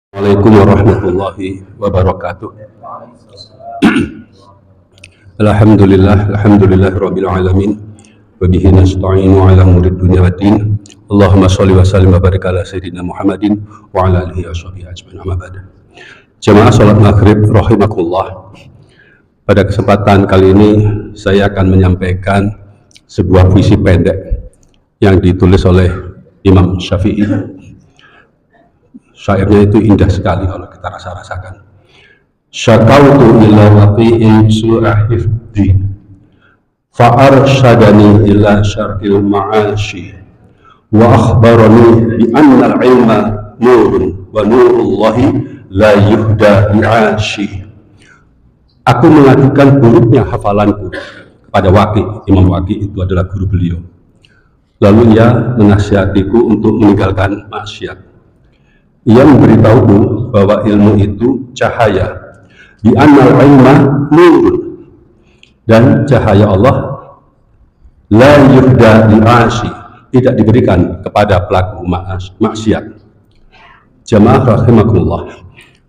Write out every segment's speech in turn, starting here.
Assalamualaikum warahmatullahi wabarakatuh. Alhamdulillah rabbil alamin. Wa bihi nasta'inu ala umuri dunya waddin. Allahumma shalli wa sallim wa barik ala sayyidina Muhammadin wa ala alihi washabihi ajmain. Amma ba'du. Jamaah salat maghrib rahimakumullah. Pada kesempatan kali ini saya akan menyampaikan sebuah puisi pendek yang ditulis oleh Imam Syafi'i. Syairnya itu indah sekali kalau kita rasakan. Syakautu ila waqi'in su'a hifdi fa'arsyadani ila syar'il ma'ashi wa akhbarani bi anna al-ilma nurun wa nurullahi la yuhda bi'ashi. Aku mengadukan buruknya hafalanku kepada Waqi'. Imam Waqi' itu adalah guru beliau. Lalu ia menasihatiku untuk meninggalkan maksiat. Ia memberitahuku bahwa ilmu itu cahaya, bi annal ilma nurun, dan cahaya Allah la yuhda li'ashi, tidak diberikan kepada pelaku maksiat. Jamaah rahimakumullah,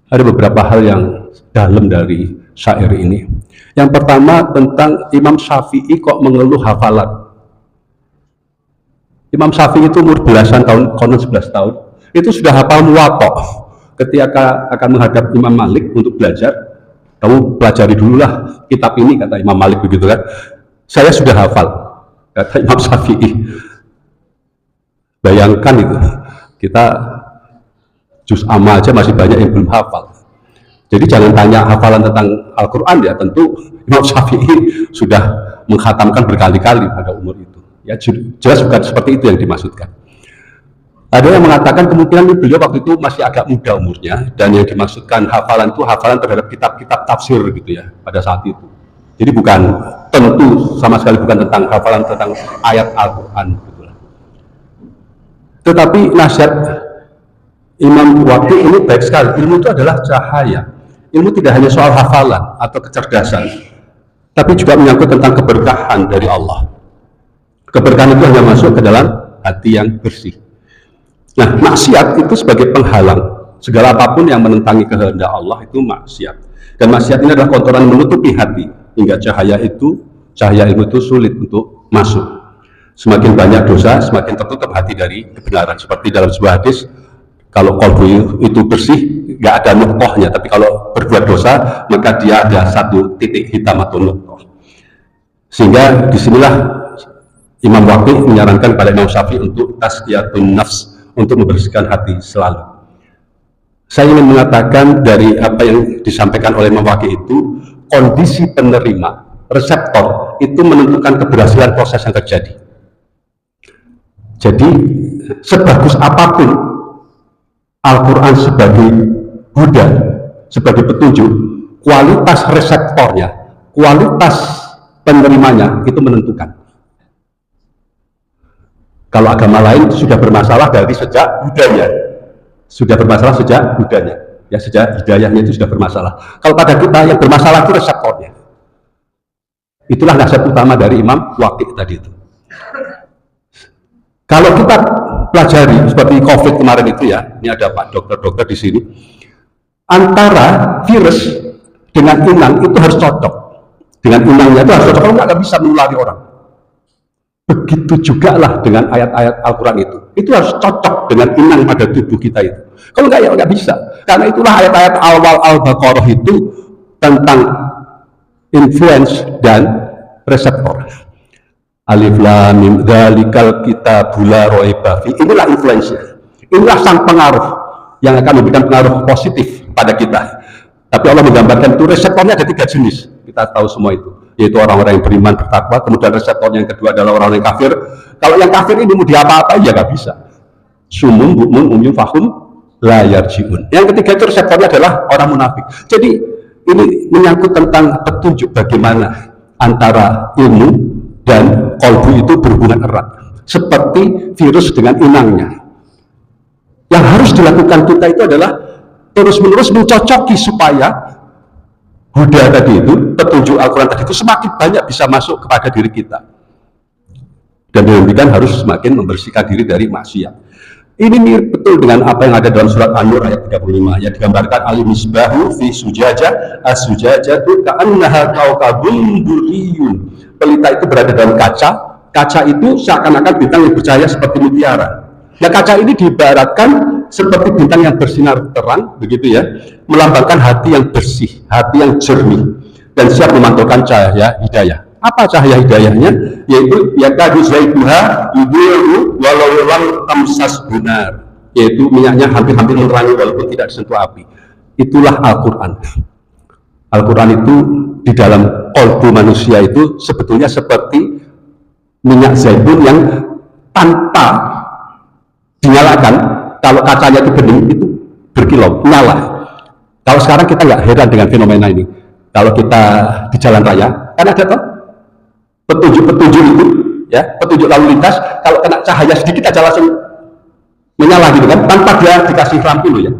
ada beberapa hal yang dalam dari syair ini. Yang pertama tentang Imam Syafi'i kok mengeluh hafalan. Imam Syafi'i itu umur belasan tahun, konon 11 tahun, itu sudah hafal Muwatta. Ketika akan menghadap Imam Malik untuk belajar, kamu pelajari dululah kitab ini, kata Imam Malik begitu kan. Saya sudah hafal, kata Imam Syafi'i. Bayangkan itu, kita juz amma aja masih banyak yang belum hafal. Jadi jangan tanya hafalan tentang Al-Quran, ya tentu Imam Syafi'i sudah menghatamkan berkali-kali pada umur itu. Ya jelas bukan seperti itu yang dimaksudkan. Ada yang mengatakan kemungkinan beliau waktu itu masih agak muda umurnya, dan yang dimaksudkan hafalan itu hafalan terhadap kitab-kitab tafsir gitu ya pada saat itu. Jadi bukan, tentu sama sekali bukan tentang hafalan tentang ayat Al-Quran gitu. Tetapi nasihat Imam Waqi' ini baik sekali. Ilmu itu adalah cahaya. Ilmu tidak hanya soal hafalan atau kecerdasan, tapi juga menyangkut tentang keberkahan dari Allah. Keberkahan itu hanya masuk ke dalam hati yang bersih. Nah, maksiat itu sebagai penghalang. Segala apapun yang menentangi kehendak Allah itu maksiat. Dan maksiat ini adalah kotoran menutupi hati, hingga cahaya ilmu itu sulit untuk masuk. Semakin banyak dosa, semakin tertutup hati dari kebenaran. Seperti dalam sebuah hadis, kalau qalbu itu bersih, nggak ada nuqtohnya. Tapi kalau berbuat dosa, maka dia ada satu titik hitam atau nuqtoh. Sehingga disinilah Imam Waqi' menyarankan pada Imam Syafi'i untuk tazkiyatun nafs, untuk membersihkan hati selalu. Saya ingin mengatakan dari apa yang disampaikan oleh Imam Waqi' itu, kondisi penerima, reseptor, itu menentukan keberhasilan proses yang terjadi. Jadi, sebagus apapun Al-Quran sebagai huda, sebagai petunjuk, kualitas reseptornya, kualitas penerimanya, itu menentukan. Kalau agama lain sudah bermasalah dari sejak budaya, ya sejak hidayahnya itu sudah bermasalah. Kalau pada kita yang bermasalah itu reseptornya. Itulah nasihat utama dari Imam Waqi' tadi itu. Kalau kita pelajari seperti COVID kemarin itu ya, ini ada Pak dokter-dokter di sini. Antara virus dengan inang itu harus cocok. Dengan inangnya itu harus cocok, kalau nggak bisa menulari orang. Begitu juga lah dengan ayat-ayat Al-Quran itu harus cocok dengan inang pada tubuh kita itu. Kalau enggak, ya enggak bisa. Karena itulah ayat-ayat awal Al-Baqarah itu tentang influence dan reseptor. Alif lam mim dzalikal kitabul la raiba fi. Inilah influence-nya. Inilah sang pengaruh yang akan memberikan pengaruh positif pada kita. Tapi Allah menggambarkan itu reseptornya ada 3 jenis. Kita tahu semua itu, yaitu orang-orang yang beriman, bertakwa. Kemudian reseptornya yang kedua adalah orang-orang yang kafir. Kalau yang kafir ini mau diapa-apa ya nggak bisa. Sumum bukmun umyum fahum la yarjiun. Yang ketiga itu reseptornya adalah orang munafik. Jadi ini menyangkut tentang petunjuk bagaimana antara ilmu dan qalbu itu berhubungan erat, seperti virus dengan inangnya. Yang harus dilakukan kita itu adalah terus-menerus mencocoki supaya huda tadi itu, petunjuk Al-Quran tadi itu semakin banyak bisa masuk kepada diri kita. Dan demikian harus semakin membersihkan diri dari maksiat. Ini mirip betul dengan apa yang ada dalam surat An-Nur ayat 35 yang digambarkan al-misbahu fi sujajah as-sujajatu ka'annaha kaukabun duriyun. Pelita itu berada dalam kaca, kaca itu seakan-akan bintang yang bercahaya seperti mutiara. Nah, kaca ini diibaratkan seperti bintang yang bersinar terang, begitu ya, melambangkan hati yang bersih, hati yang jernih dan siap memantulkan cahaya hidayah. Apa cahaya hidayahnya? Yaitu yakadu zaiduha yudhi'u walau lam tamsas benar, yaitu minyaknya hampir-hampir menerangi walaupun tidak disentuh api. Itulah Al-Quran. Al-Quran itu di dalam kolbu manusia itu sebetulnya seperti minyak zaitun yang tanpa dinyalakan, kalau kacanya itu bening itu berkilau, nyala. Kalau sekarang kita nggak heran dengan fenomena ini. Kalau kita di jalan raya, kan ada toh petunjuk-petunjuk itu, ya, petunjuk lalu lintas, kalau kena cahaya sedikit aja langsung menyala gitu kan, tanpa dia dikasih lampu loh ya.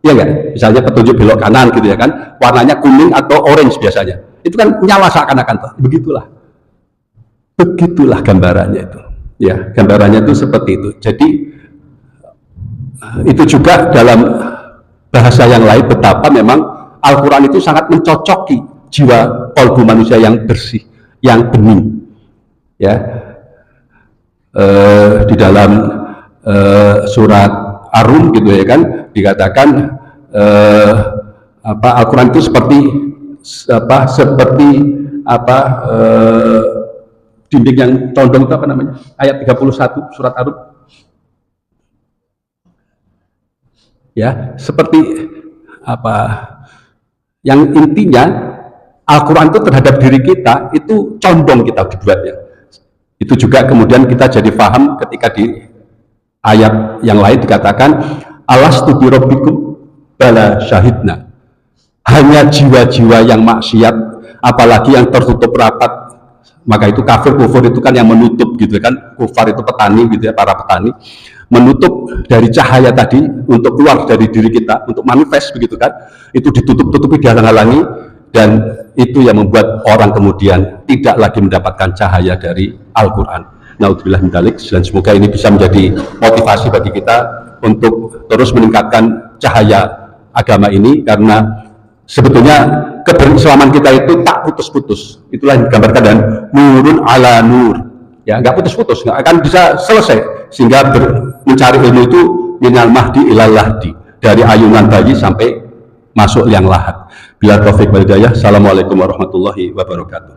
Iya nggak? Misalnya petunjuk belok kanan gitu ya kan, warnanya kuning atau orange biasanya. Itu kan nyala seakan-akan toh. Begitulah gambarannya itu. Ya, gambarannya itu seperti itu. Jadi itu juga dalam bahasa yang lain betapa memang Al-Quran itu sangat mencocoki jiwa kolbu manusia yang bersih, yang bening. Ya, di dalam surat Ar-Rum gitu ya kan dikatakan Al-Quran itu seperti dinding yang condong itu apa namanya? Ayat 31 surat Ar-Rum. Ya, seperti yang intinya Al-Quran itu terhadap diri kita itu condong kita dibuatnya. Itu juga kemudian kita jadi paham ketika di ayat yang lain dikatakan alastu birabbikum bala syahidna. Hanya jiwa-jiwa yang maksiat, apalagi yang tertutup rapat, maka itu kafir, kufur itu kan yang menutup gitu kan, kufar itu petani gitu ya, para petani menutup dari cahaya tadi untuk keluar dari diri kita, untuk manifest begitu kan, itu ditutup-tutupi, dihalang-halangi, dan itu yang membuat orang kemudian tidak lagi mendapatkan cahaya dari Al-Quran. Naudzubillah min dzalik. Dan semoga ini bisa menjadi motivasi bagi kita untuk terus meningkatkan cahaya agama ini, karena sebetulnya keberislaman kita itu tak putus-putus. Itulah yang digambarkan dan nurun ala nur, ya, nggak putus-putus, nggak akan bisa selesai, sehingga mencari ilmu itu minal mahdi ilal lahdi, dari ayunan bayi sampai masuk liang lahat. Bila taufik wal hidayah. Assalamualaikum warahmatullahi wabarakatuh.